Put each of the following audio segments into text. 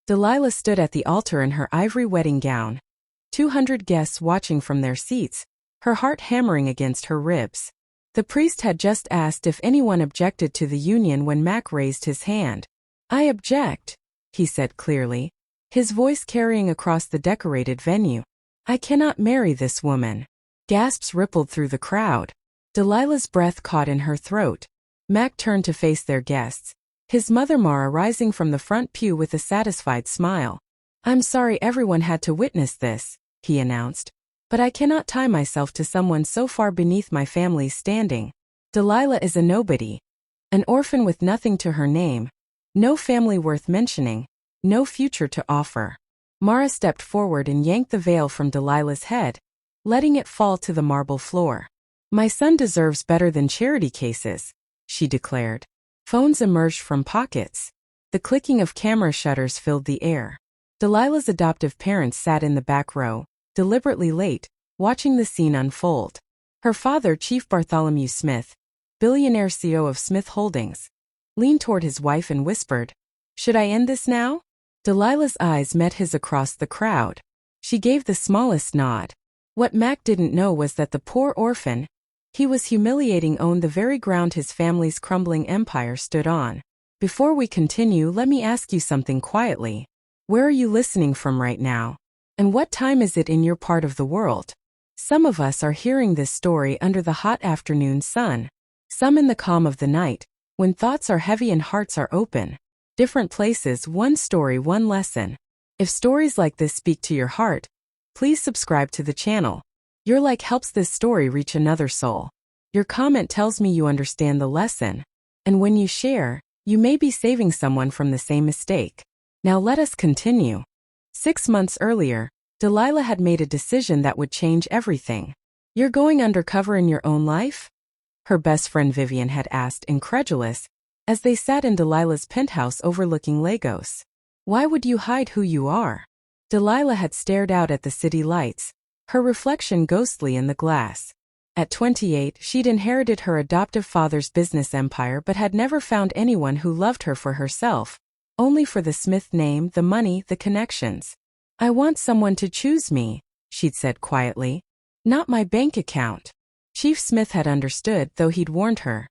Delilah stood at the altar in her ivory wedding gown. 200 guests watching from their seats, her heart hammering against her ribs. The priest had just asked if anyone objected to the union when Mac raised his hand. "I object," he said clearly, his voice carrying across the decorated venue. "I cannot marry this woman." Gasps rippled through the crowd. Delilah's breath caught in her throat. Mac turned to face their guests, his mother Mara rising from the front pew with a satisfied smile. "I'm sorry everyone had to witness this," he announced, "but I cannot tie myself to someone so far beneath my family's standing. Delilah is a nobody. An orphan with nothing to her name. No family worth mentioning. No future to offer." Mara stepped forward and yanked the veil from Delilah's head, letting it fall to the marble floor. "My son deserves better than charity cases," she declared. Phones emerged from pockets. The clicking of camera shutters filled the air. Delilah's adoptive parents sat in the back row, deliberately late, watching the scene unfold. Her father, Chief Bartholomew Smith, billionaire CEO of Smith Holdings, leaned toward his wife and whispered, "Should I end this now?" Delilah's eyes met his across the crowd. She gave the smallest nod. What Mac didn't know was that the poor orphan he was humiliating owned the very ground his family's crumbling empire stood on. "Before we continue, let me ask you something quietly. Where are you listening from right now? And what time is it in your part of the world?" Some of us are hearing this story under the hot afternoon sun. Some in the calm of the night, when thoughts are heavy and hearts are open. Different places, one story, one lesson. If stories like this speak to your heart, please subscribe to the channel. Your like helps this story reach another soul. Your comment tells me you understand the lesson. And when you share, you may be saving someone from the same mistake. Now let us continue. 6 months earlier, Delilah had made a decision that would change everything. "You're going undercover in your own life?" her best friend Vivian had asked, incredulous, as they sat in Delilah's penthouse overlooking Lagos. "Why would you hide who you are?" Delilah had stared out at the city lights, her reflection ghostly in the glass. At 28, she'd inherited her adoptive father's business empire but had never found anyone who loved her for herself, only for the Smith name, the money, the connections. "I want someone to choose me," she'd said quietly. "Not my bank account." Chief Smith had understood, though he'd warned her.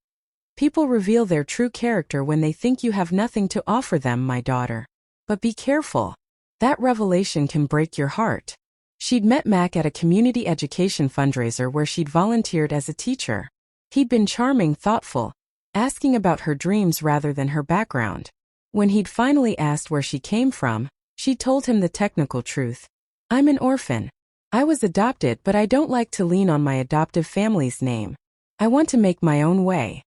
"People reveal their true character when they think you have nothing to offer them, my daughter. But be careful. That revelation can break your heart." She'd met Mac at a community education fundraiser where she'd volunteered as a teacher. He'd been charming, thoughtful, asking about her dreams rather than her background. When he'd finally asked where she came from, she told him the technical truth. "I'm an orphan. I was adopted, but I don't like to lean on my adoptive family's name. I want to make my own way."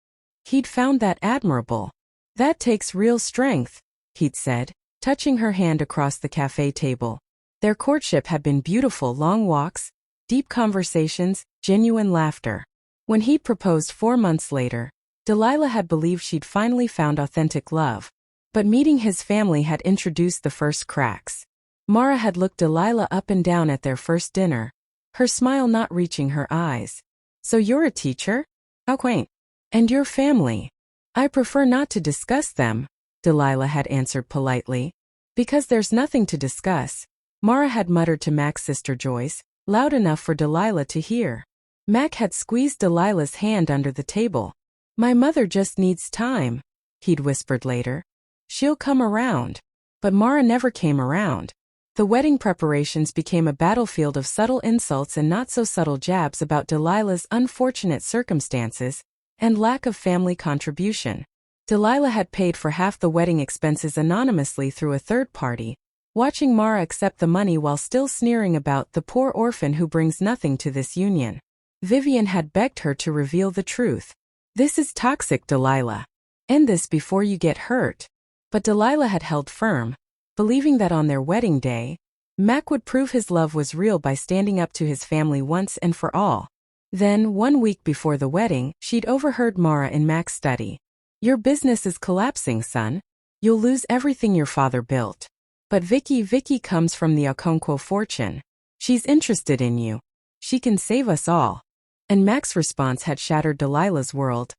He'd found that admirable. "That takes real strength," he'd said, touching her hand across the cafe table. Their courtship had been beautiful, long walks, deep conversations, genuine laughter. When he'd proposed 4 months later, Delilah had believed she'd finally found authentic love. But meeting his family had introduced the first cracks. Mara had looked Delilah up and down at their first dinner, her smile not reaching her eyes. "So you're a teacher? How quaint. And your family?" "I prefer not to discuss them," Delilah had answered politely. "Because there's nothing to discuss," Mara had muttered to Mac's sister Joyce, loud enough for Delilah to hear. Mac had squeezed Delilah's hand under the table. "My mother just needs time," he'd whispered later. "She'll come around." But Mara never came around. The wedding preparations became a battlefield of subtle insults and not-so-subtle jabs about Delilah's unfortunate circumstances and lack of family contribution. Delilah had paid for half the wedding expenses anonymously through a third party, watching Mara accept the money while still sneering about the poor orphan who brings nothing to this union. Vivian had begged her to reveal the truth. "This is toxic, Delilah. End this before you get hurt." But Delilah had held firm, believing that on their wedding day, Mac would prove his love was real by standing up to his family once and for all. Then, 1 week before the wedding, she'd overheard Mara in Mac's study. "Your business is collapsing, son. You'll lose everything your father built. But Vicky comes from the Okonkwo fortune. She's interested in you. She can save us all." And Mac's response had shattered Delilah's world.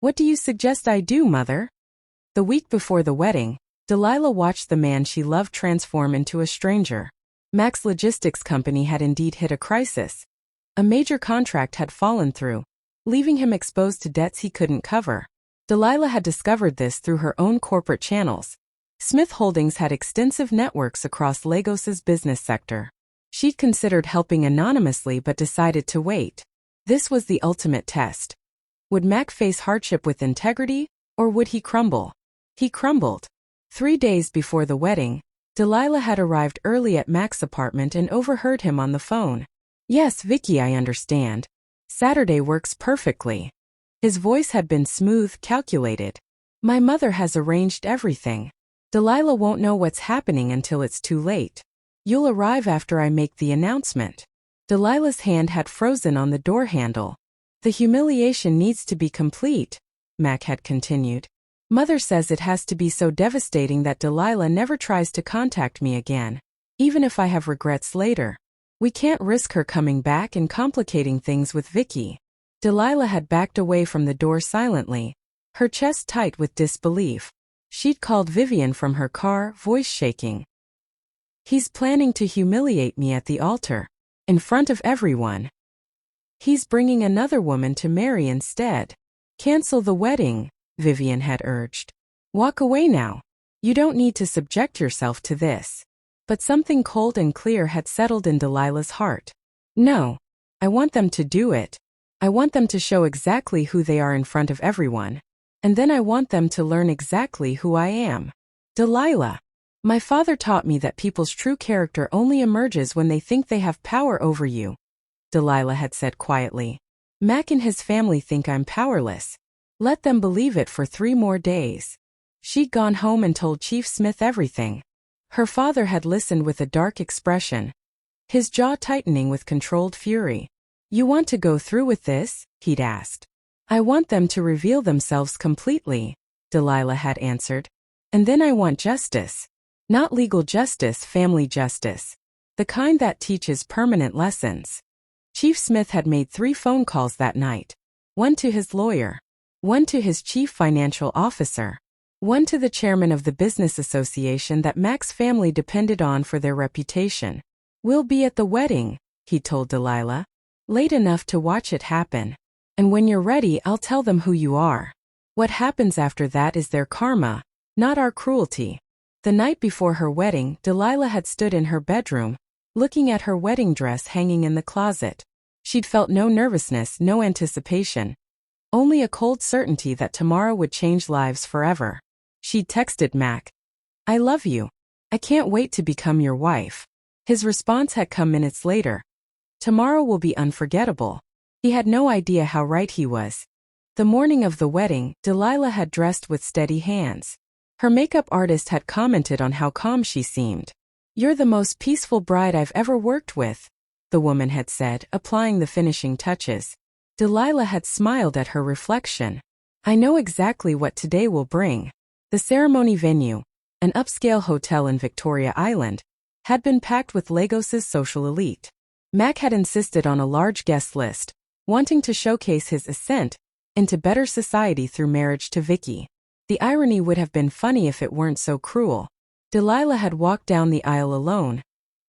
"What do you suggest I do, mother?" The week before the wedding, Delilah watched the man she loved transform into a stranger. Mac's logistics company had indeed hit a crisis. A major contract had fallen through, leaving him exposed to debts he couldn't cover. Delilah had discovered this through her own corporate channels. Smith Holdings had extensive networks across Lagos's business sector. She'd considered helping anonymously but decided to wait. This was the ultimate test. Would Mac face hardship with integrity, or would he crumble? He crumbled. 3 days before the wedding, Delilah had arrived early at Mac's apartment and overheard him on the phone. "Yes, Vicky, I understand. Saturday works perfectly." His voice had been smooth, calculated. "My mother has arranged everything. Delilah won't know what's happening until it's too late. You'll arrive after I make the announcement." Delilah's hand had frozen on the door handle. "The humiliation needs to be complete," Mac had continued. "Mother says it has to be so devastating that Delilah never tries to contact me again, even if I have regrets later. We can't risk her coming back and complicating things with Vicky." Delilah had backed away from the door silently, her chest tight with disbelief. She'd called Vivian from her car, voice shaking. "He's planning to humiliate me at the altar, in front of everyone. He's bringing another woman to marry instead. Cancel the wedding," Vivian had urged. "Walk away now. You don't need to subject yourself to this." But something cold and clear had settled in Delilah's heart. "No. I want them to do it. I want them to show exactly who they are in front of everyone. And then I want them to learn exactly who I am. Delilah. My father taught me that people's true character only emerges when they think they have power over you," Delilah had said quietly. "Mac and his family think I'm powerless. Let them believe it for 3 more days." She'd gone home and told Chief Smith everything. Her father had listened with a dark expression, his jaw tightening with controlled fury. "You want to go through with this?" he'd asked. "I want them to reveal themselves completely," Delilah had answered. "And then I want justice. Not legal justice, family justice. The kind that teaches permanent lessons." Chief Smith had made 3 phone calls that night. One to his lawyer. One to his chief financial officer. One to the chairman of the business association that Mac's family depended on for their reputation. "We'll be at the wedding," he told Delilah. "Late enough to watch it happen. And when you're ready, I'll tell them who you are. What happens after that is their karma, not our cruelty." The night before her wedding, Delilah had stood in her bedroom, looking at her wedding dress hanging in the closet. She'd felt no nervousness, no anticipation. Only a cold certainty that tomorrow would change lives forever. She'd texted Mac, "I love you. I can't wait to become your wife." His response had come minutes later. "Tomorrow will be unforgettable." He had no idea how right he was. The morning of the wedding, Delilah had dressed with steady hands. Her makeup artist had commented on how calm she seemed. "You're the most peaceful bride I've ever worked with," the woman had said, applying the finishing touches. Delilah had smiled at her reflection. "I know exactly what today will bring." The ceremony venue, an upscale hotel in Victoria Island, had been packed with Lagos's social elite. Mac had insisted on a large guest list, wanting to showcase his ascent into better society through marriage to Vicky. The irony would have been funny if it weren't so cruel. Delilah had walked down the aisle alone,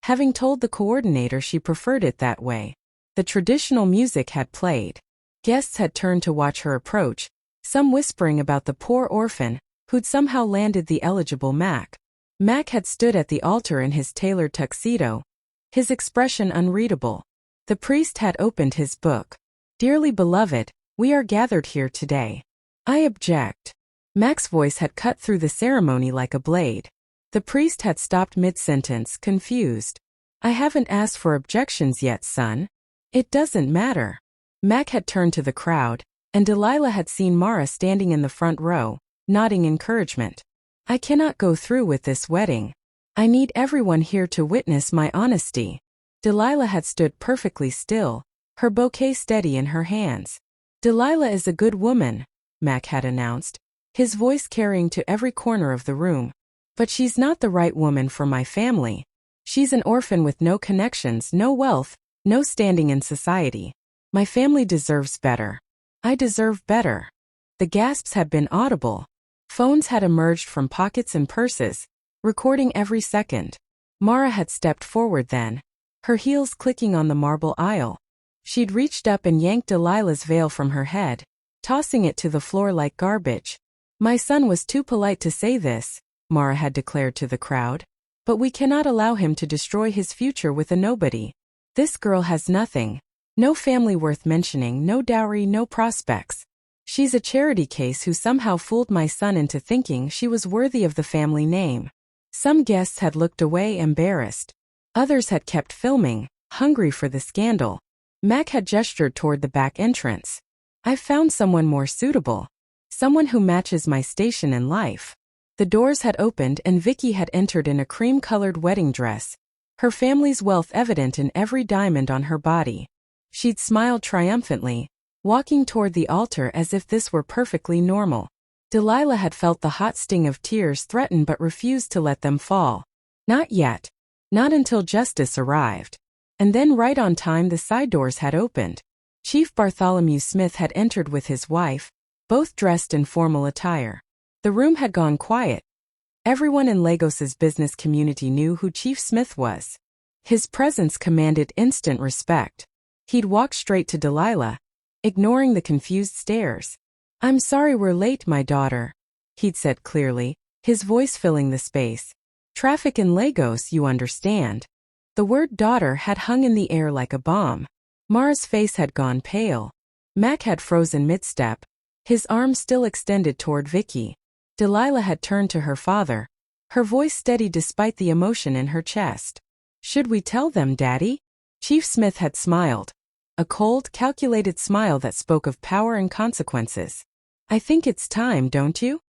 having told the coordinator she preferred it that way. The traditional music had played. Guests had turned to watch her approach, some whispering about the poor orphan who'd somehow landed the eligible Mac. Mac had stood at the altar in his tailored tuxedo, his expression unreadable. The priest had opened his book. "Dearly beloved, we are gathered here today. I object." Mac's voice had cut through the ceremony like a blade. The priest had stopped mid-sentence, confused. "I haven't asked for objections yet, son." "It doesn't matter." Mac had turned to the crowd, and Delilah had seen Mara standing in the front row, nodding encouragement. "I cannot go through with this wedding. I need everyone here to witness my honesty." Delilah had stood perfectly still, her bouquet steady in her hands. "Delilah is a good woman," Mac had announced, his voice carrying to every corner of the room. "But she's not the right woman for my family. She's an orphan with no connections, no wealth, no standing in society. My family deserves better. I deserve better." The gasps had been audible. Phones had emerged from pockets and purses, recording every second. Mara had stepped forward then, her heels clicking on the marble aisle. She'd reached up and yanked Delilah's veil from her head, tossing it to the floor like garbage. "My son was too polite to say this," Mara had declared to the crowd. "But we cannot allow him to destroy his future with a nobody. This girl has nothing. No family worth mentioning, no dowry, no prospects. She's a charity case who somehow fooled my son into thinking she was worthy of the family name." Some guests had looked away embarrassed. Others had kept filming, hungry for the scandal. Mac had gestured toward the back entrance. "I've found someone more suitable. Someone who matches my station in life." The doors had opened and Vicky had entered in a cream-colored wedding dress, her family's wealth evident in every diamond on her body. She'd smiled triumphantly, walking toward the altar as if this were perfectly normal. Delilah had felt the hot sting of tears threaten but refused to let them fall. Not yet. Not until justice arrived. And then right on time the side doors had opened. Chief Bartholomew Smith had entered with his wife, both dressed in formal attire. The room had gone quiet. Everyone in Lagos's business community knew who Chief Smith was. His presence commanded instant respect. He'd walked straight to Delilah, ignoring the confused stares. "I'm sorry we're late, my daughter," he'd said clearly, his voice filling the space. "Traffic in Lagos, you understand." The word daughter had hung in the air like a bomb. Mara's face had gone pale. Mac had frozen mid-step, his arm still extended toward Vicky. Delilah had turned to her father, her voice steady despite the emotion in her chest. "Should we tell them, Daddy?" Chief Smith had smiled. A cold, calculated smile that spoke of power and consequences. "I think it's time, don't you?"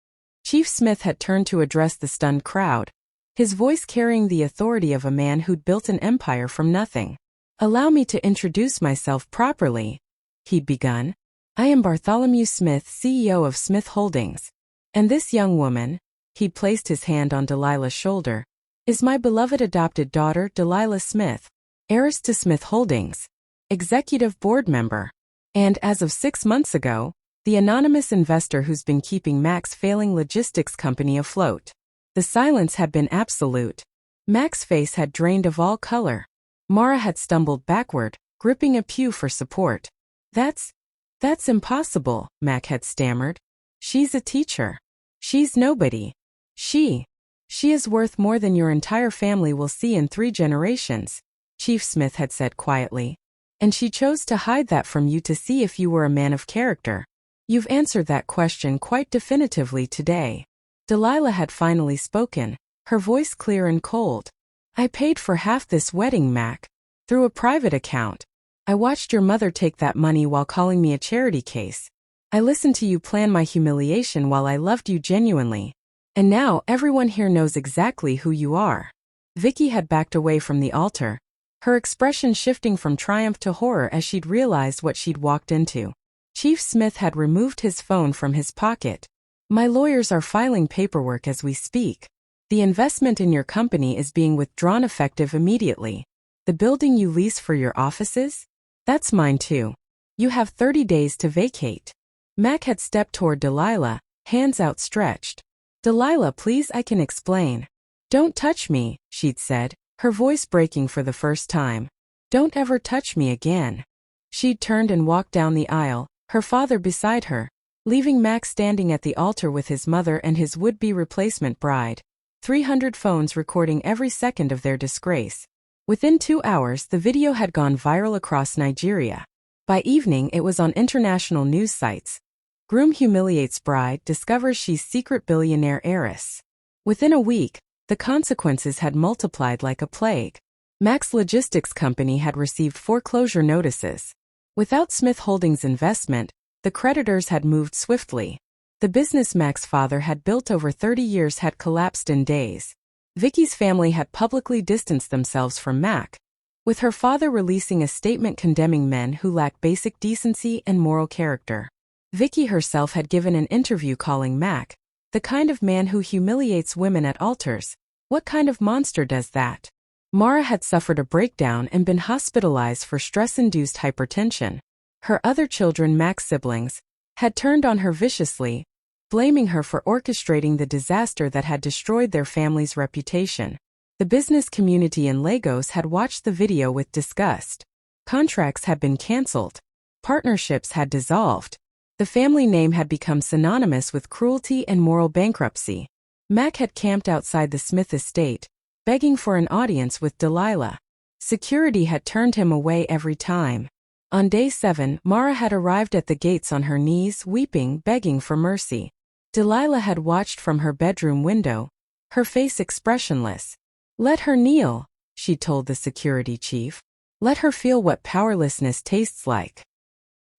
Chief Smith had turned to address the stunned crowd, his voice carrying the authority of a man who'd built an empire from nothing. "Allow me to introduce myself properly," he'd begun. "I am Bartholomew Smith, CEO of Smith Holdings. And this young woman," he'd placed his hand on Delilah's shoulder, "is my beloved adopted daughter, Delilah Smith, heiress to Smith Holdings, executive board member, and as of 6 months ago, the anonymous investor who's been keeping Mac's failing logistics company afloat." The silence had been absolute. Mac's face had drained of all color. Mara had stumbled backward, gripping a pew for support. That's impossible," Mac had stammered. "She's a teacher. She's nobody. She is worth more than your entire family will see in 3 generations," Chief Smith had said quietly. "And she chose to hide that from you to see if you were a man of character. You've answered that question quite definitively today." Delilah had finally spoken, her voice clear and cold. "I paid for half this wedding, Mac, through a private account. I watched your mother take that money while calling me a charity case. I listened to you plan my humiliation while I loved you genuinely. And now everyone here knows exactly who you are." Vicky had backed away from the altar, her expression shifting from triumph to horror as she'd realized what she'd walked into. Chief Smith had removed his phone from his pocket. "My lawyers are filing paperwork as we speak. The investment in your company is being withdrawn effective immediately. The building you lease for your offices? That's mine too. You have 30 days to vacate." Mac had stepped toward Delilah, hands outstretched. "Delilah, please, I can explain." "Don't touch me," she'd said, her voice breaking for the first time. "Don't ever touch me again." She'd turned and walked down the aisle, her father beside her, leaving Mac standing at the altar with his mother and his would-be replacement bride. 300 phones recording every second of their disgrace. Within 2 hours, the video had gone viral across Nigeria. By evening, it was on international news sites. Groom humiliates bride, discovers she's secret billionaire heiress. Within a week, the consequences had multiplied like a plague. Mac's logistics company had received foreclosure notices. Without Smith Holdings' investment, the creditors had moved swiftly. The business Mac's father had built over 30 years had collapsed in days. Vicky's family had publicly distanced themselves from Mac, with her father releasing a statement condemning men who lack basic decency and moral character. Vicky herself had given an interview calling Mac the kind of man who humiliates women at altars. What kind of monster does that? Mara had suffered a breakdown and been hospitalized for stress-induced hypertension. Her other children, Mac's siblings, had turned on her viciously, blaming her for orchestrating the disaster that had destroyed their family's reputation. The business community in Lagos had watched the video with disgust. Contracts had been cancelled. Partnerships had dissolved. The family name had become synonymous with cruelty and moral bankruptcy. Mac had camped outside the Smith estate, begging for an audience with Delilah. Security had turned him away every time. On day 7, Mara had arrived at the gates on her knees, weeping, begging for mercy. Delilah had watched from her bedroom window, her face expressionless. "Let her kneel," she told the security chief. "Let her feel what powerlessness tastes like."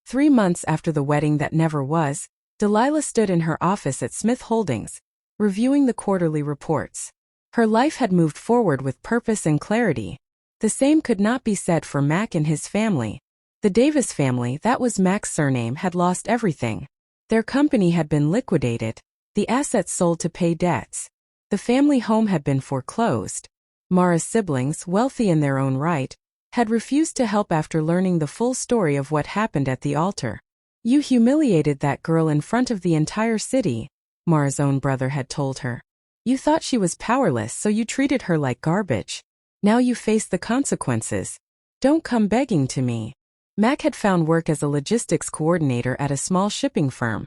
3 months after the wedding that never was, Delilah stood in her office at Smith Holdings, reviewing the quarterly reports. Her life had moved forward with purpose and clarity. The same could not be said for Mac and his family. The Davis family, that was Mac's surname, had lost everything. Their company had been liquidated, the assets sold to pay debts. The family home had been foreclosed. Mara's siblings, wealthy in their own right, had refused to help after learning the full story of what happened at the altar. "You humiliated that girl in front of the entire city," Mara's own brother had told her. "You thought she was powerless, so you treated her like garbage. Now you face the consequences. Don't come begging to me." Mac had found work as a logistics coordinator at a small shipping firm,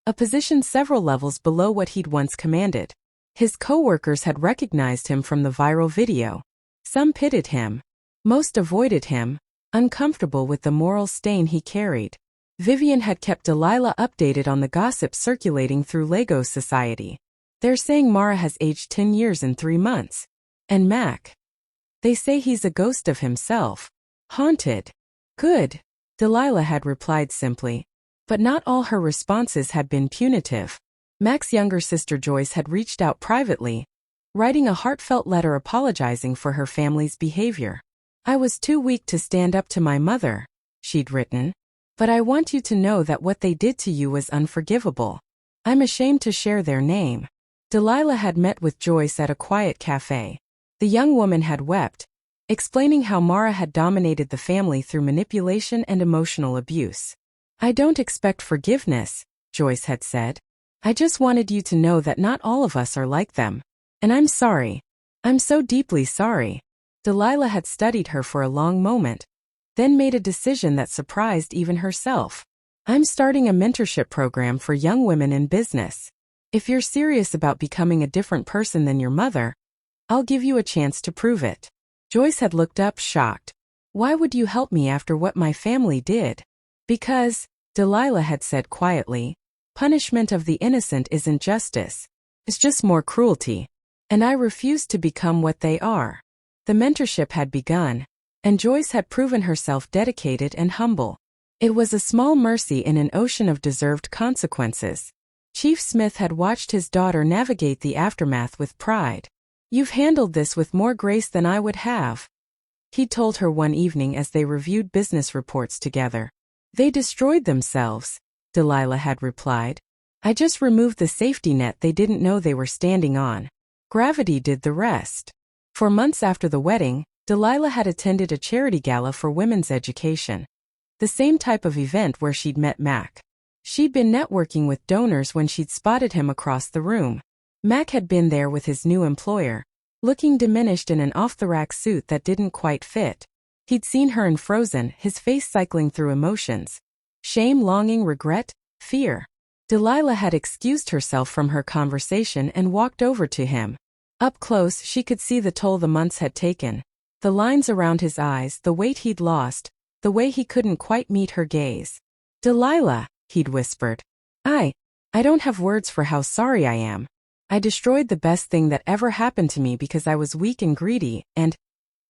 a position several levels below what he'd once commanded. His co-workers had recognized him from the viral video. Some pitied him. Most avoided him, uncomfortable with the moral stain he carried. Vivian had kept Delilah updated on the gossip circulating through Lagos society. "They're saying Mara has aged 10 years in 3 months. And Mac, they say he's a ghost of himself. Haunted." "Good," Delilah had replied simply. But not all her responses had been punitive. Mac's younger sister Joyce had reached out privately, writing a heartfelt letter apologizing for her family's behavior. "I was too weak to stand up to my mother," she'd written. "But I want you to know that what they did to you was unforgivable. I'm ashamed to share their name." Delilah had met with Joyce at a quiet cafe. The young woman had wept, explaining how Mara had dominated the family through manipulation and emotional abuse. "I don't expect forgiveness," Joyce had said. "I just wanted you to know that not all of us are like them. And I'm sorry. I'm so deeply sorry." Delilah had studied her for a long moment, then made a decision that surprised even herself. "I'm starting a mentorship program for young women in business. If you're serious about becoming a different person than your mother, I'll give you a chance to prove it." Joyce had looked up, shocked. "Why would you help me after what my family did?" "Because," Delilah had said quietly, "punishment of the innocent isn't justice. It's just more cruelty. And I refuse to become what they are." The mentorship had begun, and Joyce had proven herself dedicated and humble. It was a small mercy in an ocean of deserved consequences. Chief Smith had watched his daughter navigate the aftermath with pride. "You've handled this with more grace than I would have," he told her one evening as they reviewed business reports together. "They destroyed themselves," Delilah had replied. "I just removed the safety net they didn't know they were standing on. Gravity did the rest." For months after the wedding, Delilah had attended a charity gala for women's education. The same type of event where she'd met Mac. She'd been networking with donors when she'd spotted him across the room. Mac had been there with his new employer, looking diminished in an off-the-rack suit that didn't quite fit. He'd seen her in Frozen, his face cycling through emotions. Shame, longing, regret, fear. Delilah had excused herself from her conversation and walked over to him. Up close, she could see the toll the months had taken. The lines around his eyes, the weight he'd lost, the way he couldn't quite meet her gaze. "Delilah," he'd whispered. I don't have words for how sorry I am. I destroyed the best thing that ever happened to me because I was weak and greedy, and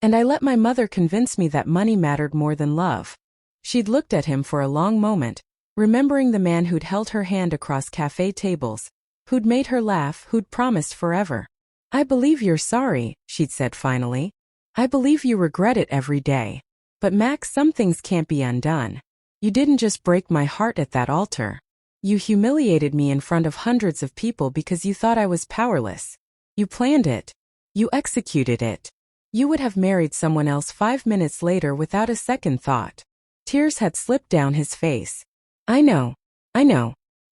I let my mother convince me that money mattered more than love." She'd looked at him for a long moment, remembering the man who'd held her hand across cafe tables, who'd made her laugh, who'd promised forever. "I believe you're sorry," she'd said finally. "I believe you regret it every day. But Max, some things can't be undone. You didn't just break my heart at that altar. You humiliated me in front of hundreds of people because you thought I was powerless. You planned it. You executed it. You would have married someone else 5 minutes later without a second thought." Tears had slipped down his face. I know.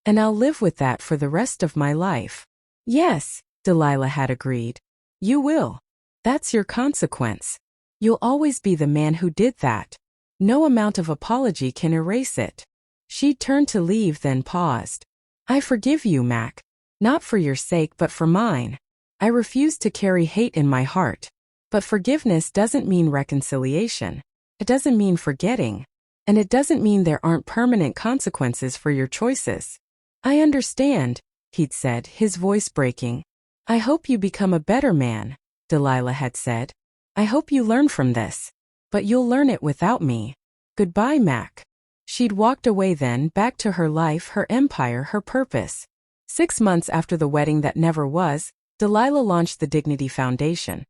And I'll live with that for the rest of my life. Yes, Delilah had agreed. You will. That's your consequence. You'll always be the man who did that. No amount of apology can erase it. She'd turned to leave, then paused. I forgive you, Mac. Not for your sake but for mine. I refuse to carry hate in my heart. But forgiveness doesn't mean reconciliation. It doesn't mean forgetting. And it doesn't mean there aren't permanent consequences for your choices. I understand, he'd said, his voice breaking. I hope you become a better man, Delilah had said. I hope you learn from this. But you'll learn it without me. Goodbye, Mac. She'd walked away then, back to her life, her empire, her purpose. 6 months after the wedding that never was, Delilah launched the Dignity Foundation,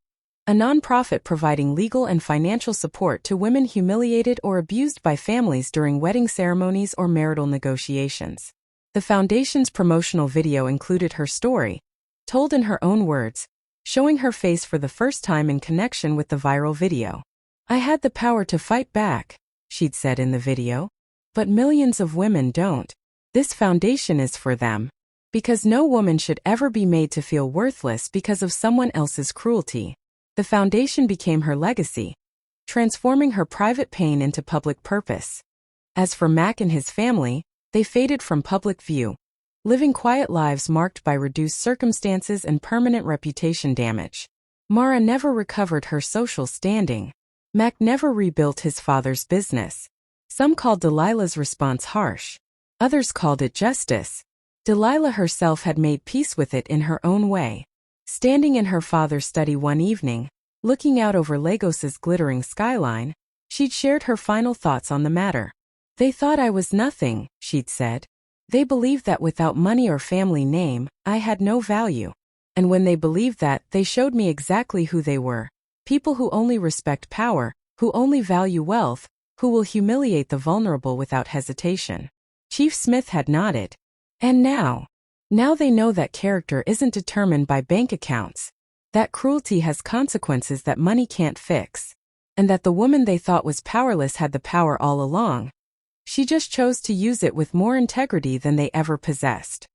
a nonprofit providing legal and financial support to women humiliated or abused by families during wedding ceremonies or marital negotiations. The foundation's promotional video included her story, told in her own words, showing her face for the first time in connection with the viral video. I had the power to fight back, she'd said in the video. But millions of women don't. This foundation is for them. Because no woman should ever be made to feel worthless because of someone else's cruelty. The foundation became her legacy, transforming her private pain into public purpose. As for Mac and his family, they faded from public view, living quiet lives marked by reduced circumstances and permanent reputation damage. Mara never recovered her social standing. Mac never rebuilt his father's business. Some called Delilah's response harsh. Others called it justice. Delilah herself had made peace with it in her own way. Standing in her father's study one evening, looking out over Lagos's glittering skyline, she'd shared her final thoughts on the matter. They thought I was nothing, she'd said. They believed that without money or family name, I had no value. And when they believed that, they showed me exactly who they were. People who only respect power, who only value wealth, who will humiliate the vulnerable without hesitation. Chief Smith had nodded. And now they know that character isn't determined by bank accounts, that cruelty has consequences that money can't fix, and that the woman they thought was powerless had the power all along. She just chose to use it with more integrity than they ever possessed.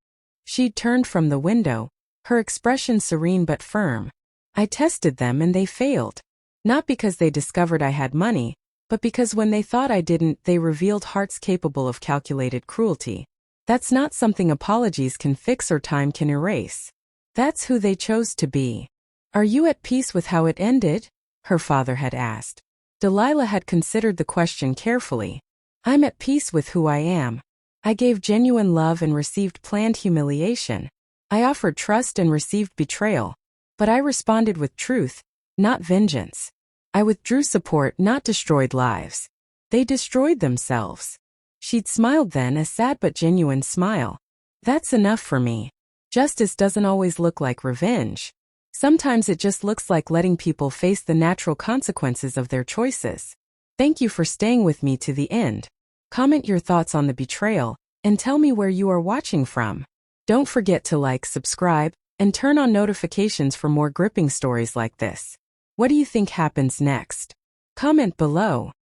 She'd turned from the window, her expression serene but firm. I tested them and they failed. Not because they discovered I had money, but because when they thought I didn't, they revealed hearts capable of calculated cruelty. That's not something apologies can fix or time can erase. That's who they chose to be. Are you at peace with how it ended? Her father had asked. Delilah had considered the question carefully. I'm at peace with who I am. I gave genuine love and received planned humiliation. I offered trust and received betrayal. But I responded with truth, not vengeance. I withdrew support, not destroyed lives. They destroyed themselves. She'd smiled then, a sad but genuine smile. That's enough for me. Justice doesn't always look like revenge. Sometimes it just looks like letting people face the natural consequences of their choices. Thank you for staying with me to the end. Comment your thoughts on the betrayal, and tell me where you are watching from. Don't forget to like, subscribe, and turn on notifications for more gripping stories like this. What do you think happens next? Comment below.